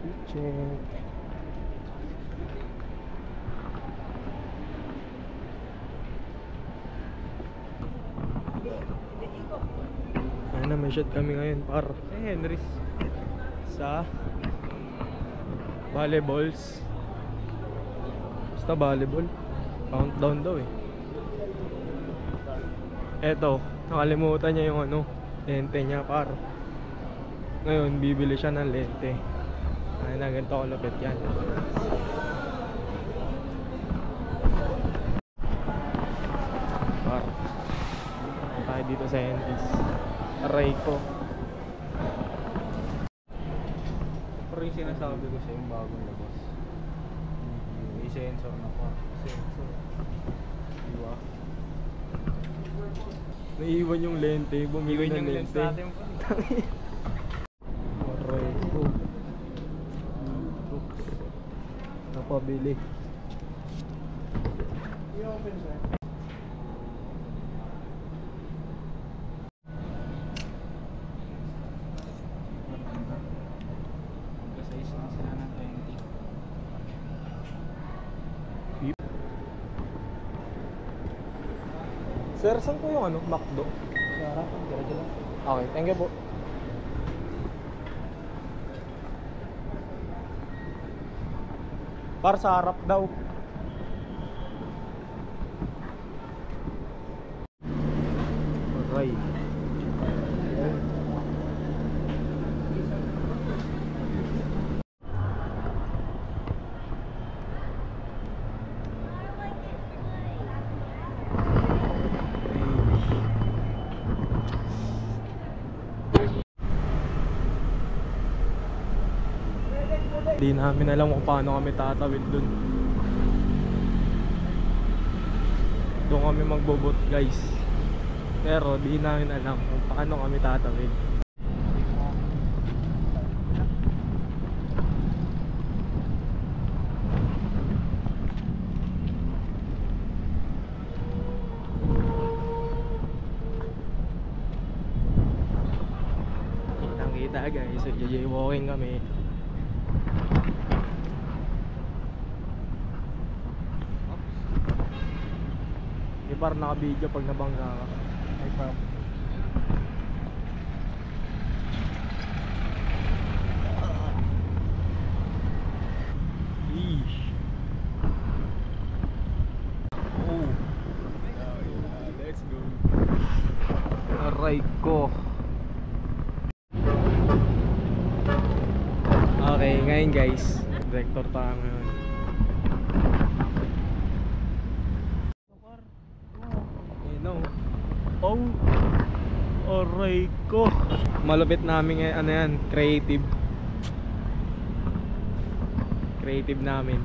Check. Ayun na, may shot kami ngayon par sa Henry's sa volleyballs. Basta volleyball. Countdown daw eh. Eto, nakalimutan niya yung ano, lente niya par. Ngayon, bibili siya ng lente. Ay na, ganito ko lupit yan. Par. Tayo dito sa Henry's. Aray ko. Pero yung sinasabi ko sa yung bagong labas. May sensor na pa. Sensor. Diba? Naiiwan yung lente, bumili ng yung lens lente. natin po. Aray ko. Napabili. I-open siya. Mag-size na sila ng 20. Sir, saan po yung ano, McDo? Sa harap, diretso lang. Okay, thank you po. Par sa harap daw. Aray. Di namin alam kung paano kami tatawid dun. Doon kami magbobot guys. Pero di namin alam kung paano kami tatawid. Kitang kita guys, jaywalking kami. Parang naka-video pag nabangga ka. Ay parang Eesh. Oh. Let's go. Aray ko. Okay, ngayon guys, director tayo ngayon. Oh, aray ko. Malupit namin ngayon, ano yan, creative. Creative namin.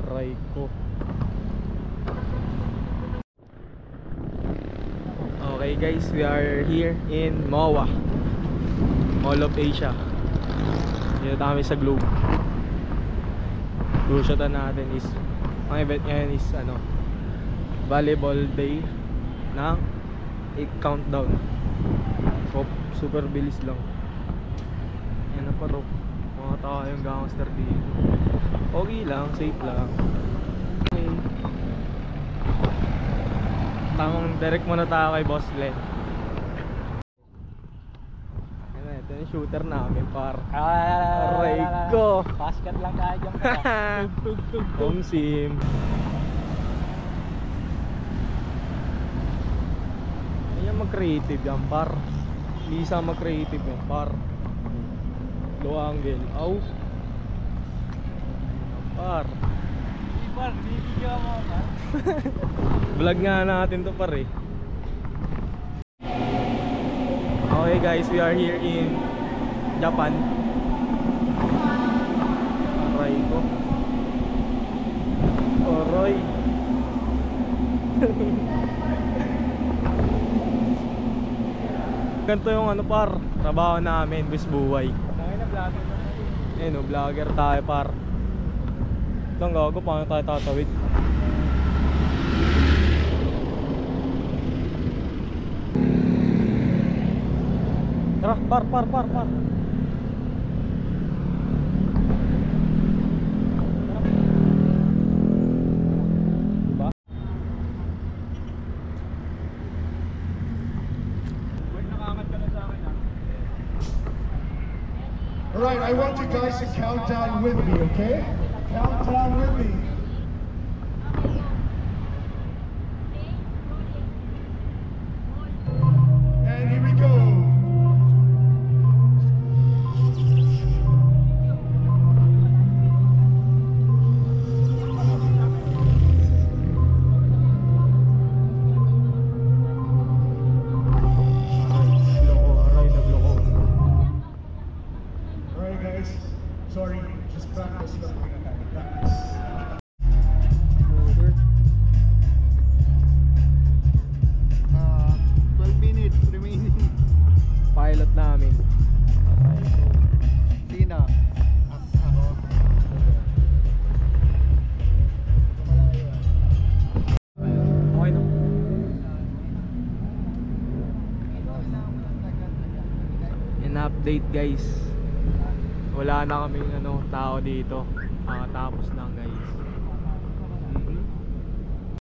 Aray ko. Okay guys, we are here in MOA, Mall of Asia. Dito kami sa Globe. Blue shotan natin is, ang event ngayon is ano, volleyball day ng countdown. So, super bilis lang. Yan na parok. Mga tao yung gangster dito. Okay lang, safe lang. Okay. Tamang direct muna tayo kay Boss Glenn. Yan, ito yung shooter namin par. Aray ko. Basket lang tayo dyan. Home sim. Mag-creative yan par. Lisa mag-creative yan par. Low angle. Aw. Par. Par, bibigyan mo par. Vlog nga natin to par eh. Okay guys, we are here in Japan. Aray ko. Aray. Ganito yung ano par, trabaho namin, bis buhay. Dahil na vlogger na. Eh no, vlogger tayo par. Lang gago, paano tayo tatawid? Tara, par. Alright, I want you guys to count down with me, okay? Count down with me. And here we go. Aray, nagloko. Alright guys, sorry, just practice lang muna tayo. Practice. 12 minutes remaining. Pilot namin. Sino? Ako. Okay na. In-update guys. Wala na kaming tao dito. Tapos na guys.